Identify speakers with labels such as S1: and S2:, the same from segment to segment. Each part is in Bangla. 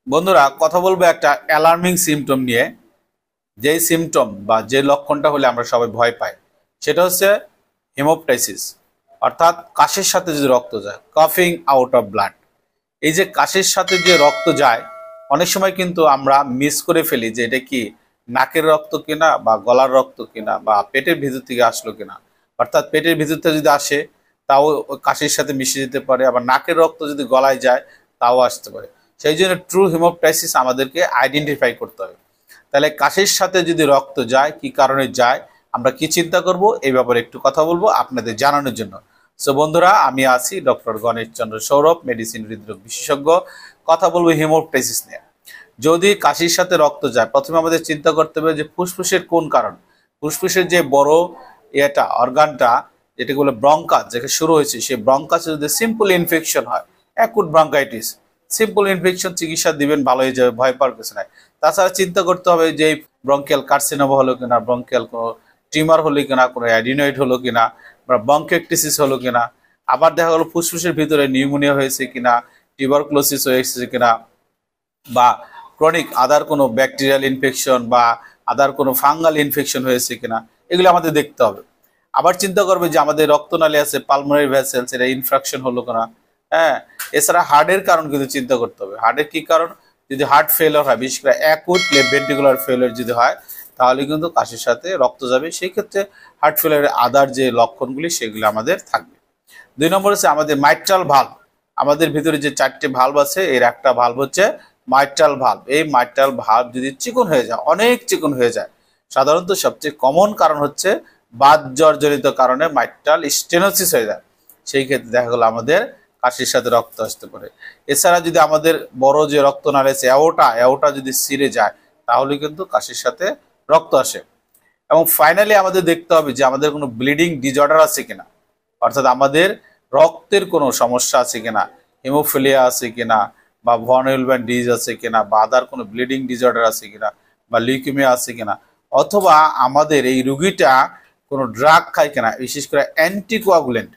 S1: বন্ধুরা কথা বলবো একটা অ্যালার্মিং সিমটম নিয়ে। যেই সিমটম বা যে লক্ষণটা হলে আমরা সবাই ভয় পাই সেটা হচ্ছে হেমোপটাইসিস, অর্থাৎ কাশির সাথে যদি রক্ত যায়, কাফিং আউট অফ ব্লাড। এই যে কাশির সাথে যে রক্ত যায়, অনেক সময় কিন্তু আমরা মিস করে ফেলি যে এটা কি নাকের রক্ত কিনা বা গলার রক্ত কিনা বা পেটের ভিতর থেকে আসলো কিনা। অর্থাৎ পেটের ভিতর থেকে যদি আসে তাও কাশির সাথে মিশে যেতে পারে, আবার নাকের রক্ত যদি গলায় যায় তাও আসতে পারে। সেই জন্য ট্রু হিমোপটাইসিস আমাদেরকে আইডেন্টিফাই করতে হবে। তাহলে কাশির সাথে যদি রক্ত যায়, কি কারণে যায়, আমরা কি চিন্তা করব এই ব্যাপারে একটু কথা বলবো আপনাদের জানানোর জন্য। সো বন্ধুরা, আমি আছি ডক্টর গণেশ চন্দ্র সৌরভ, মেডিসিন হৃদরোগ বিশেষজ্ঞ। কথা বলবো হিমোপটাইসিস নিয়ে। যদি কাশির সাথে রক্ত যায়, প্রথমে আমাদের চিন্তা করতে হবে যে ফুসফুসের কোন কারণ। ফুসফুসের যে বড় এটা অর্গানটা, যেটা বলে ব্রঙ্কাস, যেটা শুরু হয়েছে, সেই ব্রঙ্কাসে যদি সিম্পল ইনফেকশন হয়, অ্যাকুট ব্রঙ্কাইটিস, সিম্পল ইনফেকশন চিকিৎসা দিবেন, ভালো হয়ে যাবে, ভয় পাওয়ার কিছু নাই। তাছাড়া চিন্তা করতে হবে যে ব্রঙ্কিয়াল কার্সিনোমা হলো কিনা, ব্রঙ্কিয়াল কোনো টিউমার হলো কিনা, কোনো অ্যাডিনয়েড হলো কিনা, বা ব্রঙ্কিওক্টিসিস হলো কিনা। আবার দেখা গেলো ফুসফুসের ভিতরে নিউমোনিয়া হয়েছে কিনা, টিউবারকুলোসিস হয়েছে কিনা, বা ক্রনিক আদার কোনো ব্যাকটেরিয়াল ইনফেকশন বা আদার কোনো ফাঙ্গাল ইনফেকশন হয়েছে কিনা, এগুলো আমাদের দেখতে হবে। আবার চিন্তা করবে যে আমাদের রক্তনালী আছে, পালমোনারি ভেসেলস, এটা ইনফ্রাকশন হলো কিনা। হ্যাঁ, এছাড়া হার্টের কারণ কিন্তু চিন্তা করতে হবে। হার্টের কি কারণ, যদি হার্ট ফেলিওর হয়, বিশেষ করে অ্যাকুট লেফট ভেন্ট্রিকুলার ফেলিওর যদি হয়, তাহলে কিন্তু কাশির সাথে রক্ত যাবে। সেই ক্ষেত্রে হার্ট ফেলিওরের আদার যে লক্ষণগুলি সেগুলি আমাদের থাকবে। 2 নম্বর হচ্ছে আমাদের মাইট্রাল ভালভ। আমাদের ভিতরে যে 4টে ভালভ আছে, এর একটা ভালভ হচ্ছে মাইট্রাল ভালভ। এই মাইট্রাল ভালভ যদি চিকন হয়ে যায়, অনেক চিকন হয়ে যায়, সাধারণত সবচেয়ে কমন কারণ হচ্ছে বাত জ্বরজনিত কারণে মাইট্রাল স্টেনোসিস হয়ে যায়। সেই ক্ষেত্রে দেখা গেল আমাদের কাশির সাথে রক্ত আসতে পারে। এছাড়া যদি আমাদের বড় যে রক্তনালী আছে অ্যাওটা যদি ছিঁড়ে যায়, তাহলে কিন্তু কাশির সাথে রক্ত আসে। এবং ফাইনালি আমাদের দেখতে হবে যে আমাদের কোনো ব্লিডিং ডিজঅর্ডার আছে কিনা, অর্থাৎ আমাদের রক্তের কোনো সমস্যা আছে কিনা, হিমোফিলিয়া আছে কিনা, বা ভন হিলবেন ডিজ আছে কিনা, বা আদার কোনো ব্লিডিং ডিজঅর্ডার আছে কিনা, বা লিউকেমিয়া আছে কিনা, অথবা আমাদের এই রুগীটা কোনো ড্রাগ খায় কিনা, বিশেষ করে অ্যান্টিকোয়াগুলেন্ট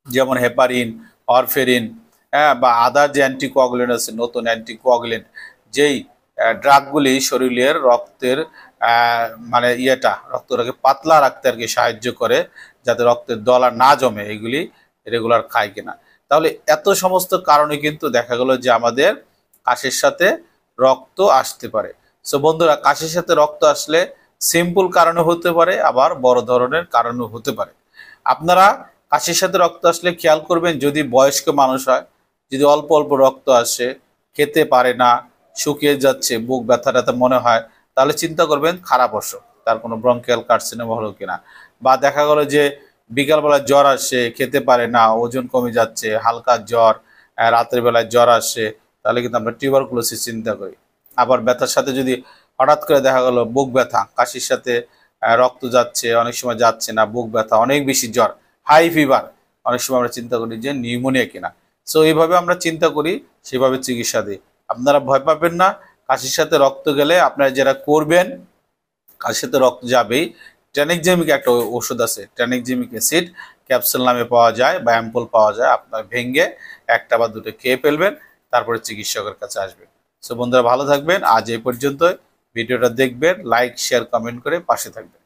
S1: যেমন হেপারিন, অরফেরিন, হ্যাঁ, বা আদার যে অ্যান্টিকোয়াগুলেন্ট আছে, নতুন অ্যান্টিকোয়াগুলেন্ট, যেই ড্রাগগুলি শরীরের রক্তের মানে রক্তটাকে পাতলা রাখতে আর কি সাহায্য করে, যাতে রক্তের দলা না জমে, এগুলি রেগুলার খায় কিনা। তাহলে এত সমস্ত কারণে কিন্তু দেখা গেল যে আমাদের কাশির সাথে রক্ত আসতে পারে। সো বন্ধুরা, কাশির সাথে রক্ত আসলে সিম্পল কারণে হতে পারে, আবার বড় ধরনের কারণে হতে পারে। আপনারা কাশির সাথে রক্ত আসলে খেয়াল করবেন, যদি বয়স্ক মানুষ হয়, যদি অল্প অল্প রক্ত আসে, খেতে পারে না, শুকিয়ে যাচ্ছে, বুক ব্যথা ট্যাথা মনে হয়, তাহলে চিন্তা করবেন খারাপ অসুখ, তার কোনো ব্রঙ্কিয়াল কার্সিনোমা হলো কিনা। বা দেখা গেল যে বিকালবেলা জ্বর আসে, খেতে পারে না, ওজন কমে যাচ্ছে, হালকা জ্বর, রাতের বেলায় জ্বর আসে, তাহলে কিন্তু আমরা টিউবারকুলোসিস চিন্তা করি। আবার ব্যথার সাথে যদি হঠাৎ করে দেখা গেল বুক ব্যথা, কাশির সাথে রক্ত যাচ্ছে, অনেক সময় যাচ্ছে না, বুক ব্যথা, অনেক বেশি জ্বর, হাই ফিভার, অনেক সময় আমরা চিন্তা করি যে নিউমোনিয়া কিনা। সো এইভাবে আমরা চিন্তা করি, সেভাবে চিকিৎসা দিই। আপনারা ভয় পাবেন না। কাশির সাথে রক্ত গেলে আপনারা যেটা করবেন, কাশির সাথে রক্ত যাবেই, ট্যানিকজেমিক একটা ওষুধ আছে, ট্যানিকজেমিক অ্যাসিড ক্যাপসুল নামে পাওয়া যায় বা অ্যাম্পুল পাওয়া যায়, আপনার ভেঙে একটা বা দুটো খেয়ে ফেলবেন, তারপরে চিকিৎসকের কাছে আসবেন। সো বন্ধুরা, ভালো থাকবেন। আজ এই পর্যন্ত। ভিডিওটা দেখবেন, লাইক শেয়ার কমেন্ট করে পাশে থাকবেন।